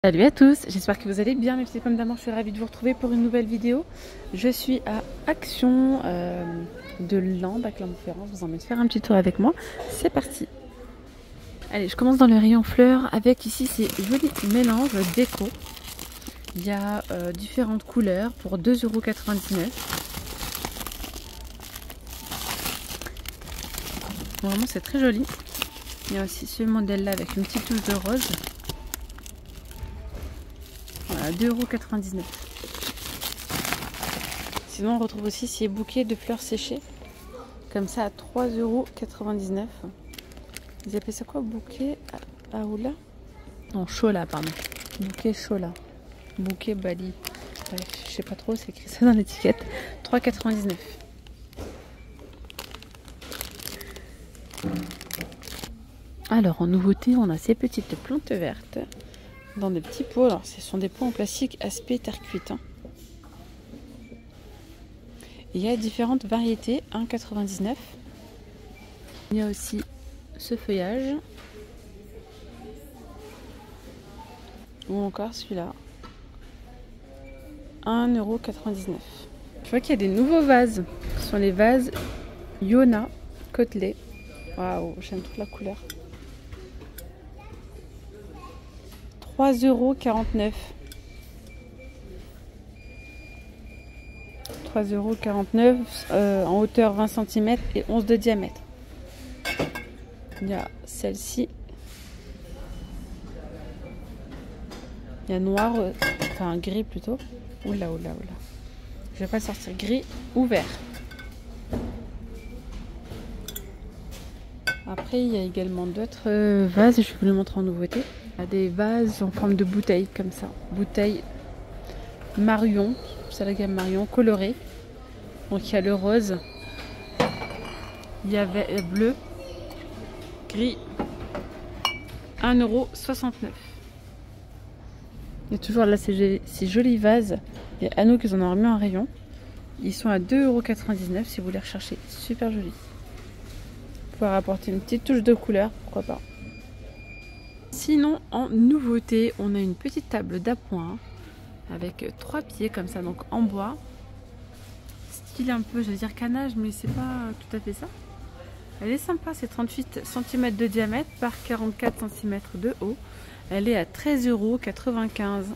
Salut à tous, j'espère que vous allez bien, même si comme d'abord je suis ravie de vous retrouver pour une nouvelle vidéo. Je suis à Action de Lambe, à Clermont-Ferrand, je vous emmène faire un petit tour avec moi, c'est parti. Allez, je commence dans le rayon fleurs avec ici ces jolis mélanges déco. Il y a différentes couleurs pour 2,99 €. Vraiment c'est très joli. Il y a aussi ce modèle là avec une petite touche de rose. Voilà, 2,99 €. Sinon, on retrouve aussi ces bouquets de fleurs séchées, comme ça à 3,99 €. Vous appelez ça quoi? Bouquet à oula? Non, chola, pardon. Bouquet chola. Bouquet Bali. Bref, je sais pas trop, c'est écrit ça dans l'étiquette. 3,99 €. Alors, en nouveauté, on a ces petites plantes vertes dans des petits pots. Alors, ce sont des pots en plastique aspect terre cuite. Il y a différentes variétés, 1,99 €. Il y a aussi ce feuillage. Ou encore celui-là. 1,99 €. Je vois qu'il y a des nouveaux vases. Ce sont les vases Yona Côtelet. Waouh, j'aime toute la couleur. 3,49 €. 3,49 € en hauteur 20 cm et 11 de diamètre. Il y a celle-ci. Il y a noir, enfin gris plutôt. Oula, oula, oula. Je vais pas sortir gris ou vert. Après, il y a également d'autres vases. Je vais vous les montrer en nouveauté. Il y a des vases en forme de bouteille comme ça. Bouteille Marion. C'est la gamme Marion colorée. Donc il y a le rose. Il y a bleu. Gris. 1,69 €. Il y a toujours là ces jolis vases. Il y a à nous qu'ils en ont remis en rayon. Ils sont à 2,99 € si vous les recherchez. Super jolis. Vous pouvez apporter une petite touche de couleur, pourquoi pas. Sinon, en nouveauté, on a une petite table d'appoint avec 3 pieds comme ça, donc en bois. Style un peu, je veux dire canage, mais c'est pas tout à fait ça. Elle est sympa, c'est 38 cm de diamètre par 44 cm de haut. Elle est à 13,95 €.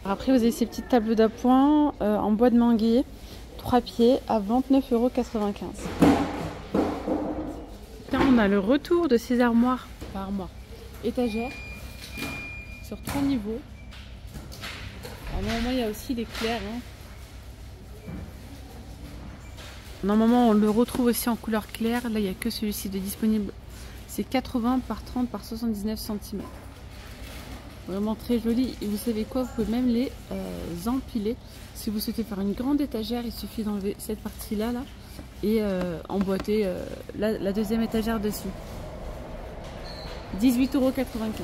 Après, vous avez ces petites tables d'appoint en bois de manguier, 3 pieds à 29,95 €. Là, on a le retour de ces armoires, pas armoires, étagères, sur 3 niveaux. Alors, normalement, il y a aussi les clairs. Normalement, on le retrouve aussi en couleur claire. Là, il n'y a que celui-ci de disponible. C'est 80 par 30 par 79 cm. Vraiment très joli. Et vous savez quoi? Vous pouvez même les empiler. Si vous souhaitez faire une grande étagère, il suffit d'enlever cette partie-là là, et emboîter la deuxième étagère dessus. 18,95 €.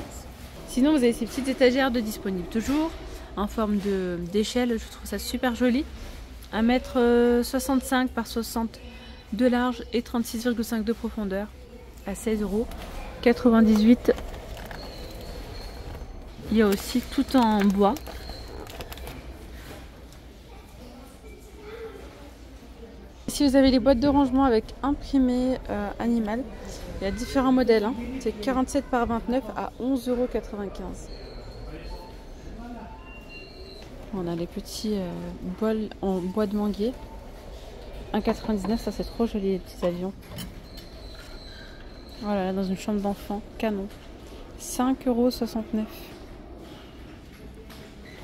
Sinon, vous avez ces petites étagères de disponibles. Toujours en forme d'échelle. Je trouve ça super joli. 1,65 m par 60 de large et 36,5 de profondeur à 16,98 €. Il y a aussi tout en bois. Si vous avez les boîtes de rangement avec imprimé animal, il y a différents modèles. C'est 47 par 29 à 11,95 €. On a les petits bols en bois de manguier. 1,99 €, ça c'est trop joli les petits avions. Voilà, dans une chambre d'enfant, canon. 5,69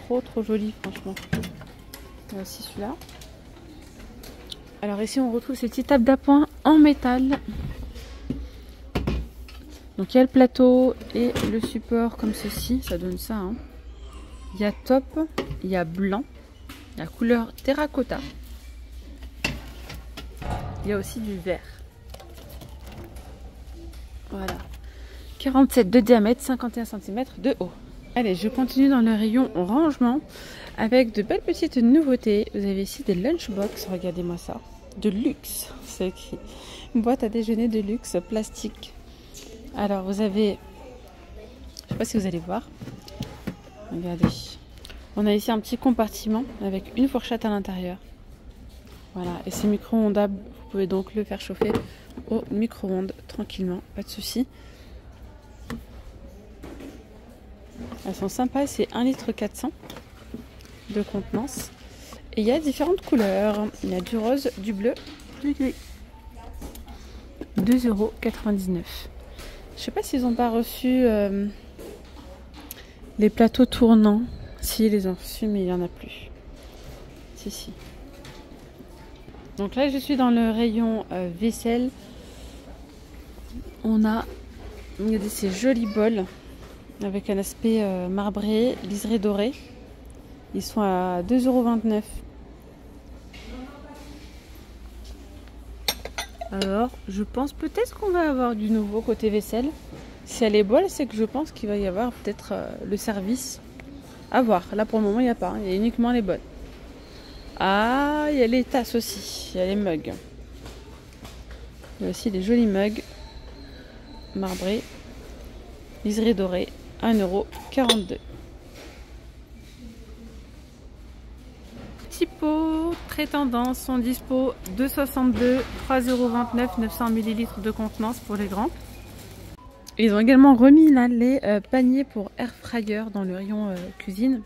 €. Trop joli franchement. Il y a aussi celui-là. Alors ici on retrouve ces petites tables d'appoint en métal. Donc il y a le plateau et le support comme ceci, ça donne ça. Il y a top, il y a blanc, il y a couleur terracotta. Il y a aussi du vert. Voilà. 47 de diamètre, 51 cm de haut. Allez, je continue dans le rayon rangement avec de belles petites nouveautés. Vous avez ici des lunchbox, regardez-moi ça. De luxe, c'est écrit. Une boîte à déjeuner de luxe plastique. Alors vous avez, je sais pas si vous allez voir, regardez, on a ici un petit compartiment avec une fourchette à l'intérieur. Voilà, et c'est micro-ondables, vous pouvez donc le faire chauffer au micro-ondes tranquillement, pas de souci. Elles sont sympas, c'est 1,4 litre de contenance. Et il y a différentes couleurs. Il y a du rose, du bleu, du gris. 2,99 €. Je sais pas s'ils n'ont pas reçu les plateaux tournants. Si, ils les ont reçus, mais il n'y en a plus. Si. Donc là, je suis dans le rayon vaisselle. On a, regardez, ces jolis bols avec un aspect marbré, liseré doré. Ils sont à 2,29 €. Alors, je pense peut-être qu'on va avoir du nouveau côté vaisselle. Si elle est bonne, c'est que je pense qu'il va y avoir peut-être le service. À voir. Là, pour le moment, il n'y a pas. Il y a uniquement les bonnes. Ah, il y a les tasses aussi. Il y a les mugs. Il y a aussi des jolis mugs marbrés, liseré doré, 1,42 €. Petits pots très tendance sont dispo 2,62 €, 3,29 €, 900 ml de contenance pour les grands. Ils ont également remis là les paniers pour air fryer dans le rayon cuisine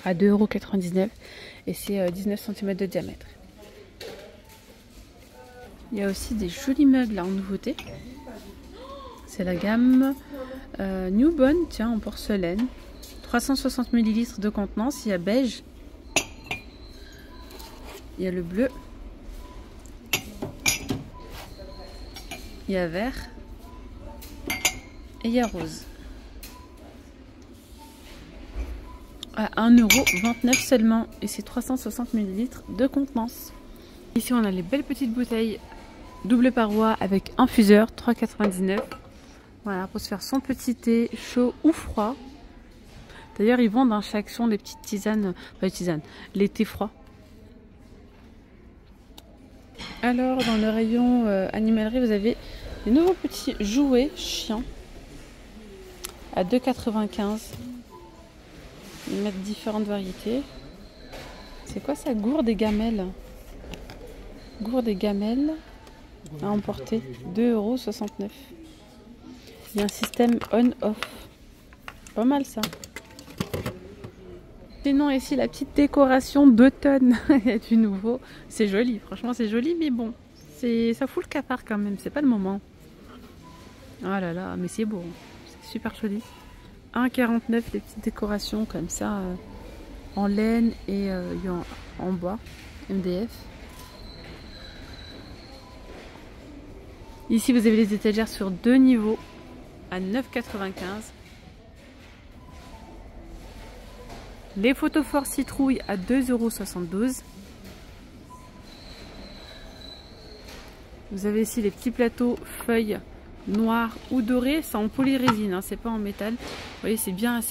à 2,99 € et c'est 19 cm de diamètre. Il y a aussi des jolis mugs là en nouveauté. C'est la gamme Newbone, tiens, en porcelaine. 360 ml de contenance, il y a beige. Il y a le bleu. Il y a vert. Et il y a rose. À 1,29 € seulement. Et c'est 360 ml de contenance. Ici on a les belles petites bouteilles double paroi avec infuseur, 3,99 €. Voilà, pour se faire son petit thé chaud ou froid. D'ailleurs ils vendent dans chaque son des petites tisanes, pas les tisanes, les thés froids. Alors dans le rayon animalerie, vous avez des nouveaux petits jouets chiens à 2,95 €. Ils mettent différentes variétés. C'est quoi ça? Gourde et gamelle. Gourde et gamelle à emporter, 2,69 €. Il y a un système on-off. Pas mal ça. Sinon ici la petite décoration d'automne. Il y a du nouveau. C'est joli, franchement c'est joli, mais bon, ça fout le cafard quand même, c'est pas le moment. Oh là là, mais c'est beau, c'est super joli. 1,49 € les petites décorations comme ça en laine et en bois MDF. Ici vous avez les étagères sur 2 niveaux à 9,95 €. Les photophores citrouilles à 2,72 €. Vous avez ici les petits plateaux feuilles noires ou dorées, c'est en polyrésine, hein, c'est pas en métal. Vous voyez, c'est bien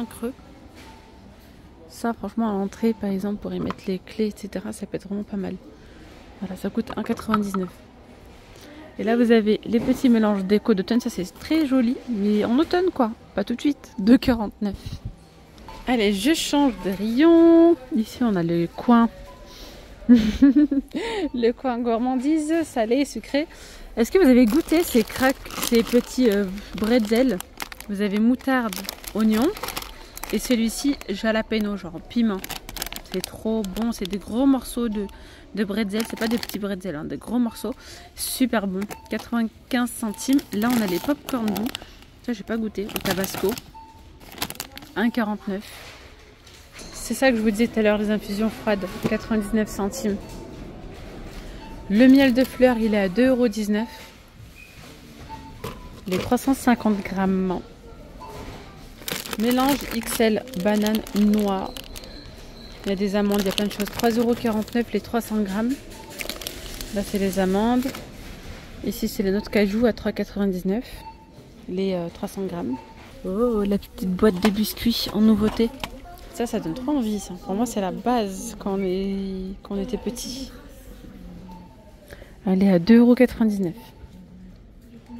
creux. Ça, franchement, à l'entrée, par exemple, pour y mettre les clés, etc., ça peut être vraiment pas mal. Voilà, ça coûte 1,99 €. Et là, vous avez les petits mélanges déco d'automne. Ça, c'est très joli, mais en automne, quoi. Pas tout de suite. 2,49 €. Allez, je change de rayon. Ici, on a le coin. Le coin gourmandise, salé, sucré. Est-ce que vous avez goûté ces petits bretzels? Vous avez moutarde, oignon. Et celui-ci, jalapeno, genre piment. C'est trop bon. C'est des gros morceaux de bretzel. C'est pas des petits bretzels, hein, des gros morceaux. Super bon. 95 centimes. Là, on a les popcorn doux. Ça, j'ai pas goûté. Au tabasco. 1,49 €. C'est ça que je vous disais tout à l'heure, les infusions froides, 99 centimes. Le miel de fleurs, il est à 2,19 €. Les 350 grammes. Mélange XL, banane, noix. Il y a des amandes, il y a plein de choses. 3,49 € les 300 grammes. Là, c'est les amandes. Ici, c'est les noix de cajou à 3,99 € les 300 grammes. Oh, la petite boîte de biscuits en nouveauté. Ça donne trop envie, ça. Pour moi, c'est la base quand on était petit. Elle est à 2,99 €.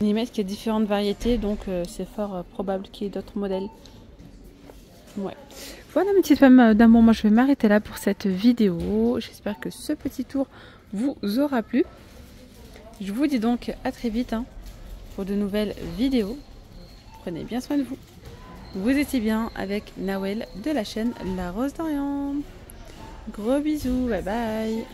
Ils mettent qu'il y a différentes variétés, donc c'est fort probable qu'il y ait d'autres modèles. Ouais. Voilà mes petites femmes d'amour, moi je vais m'arrêter là pour cette vidéo. J'espère que ce petit tour vous aura plu. Je vous dis donc à très vite pour de nouvelles vidéos. Prenez bien soin de vous. Vous étiez bien avec Nawel de la chaîne La Rose d'Orient. Gros bisous, bye bye.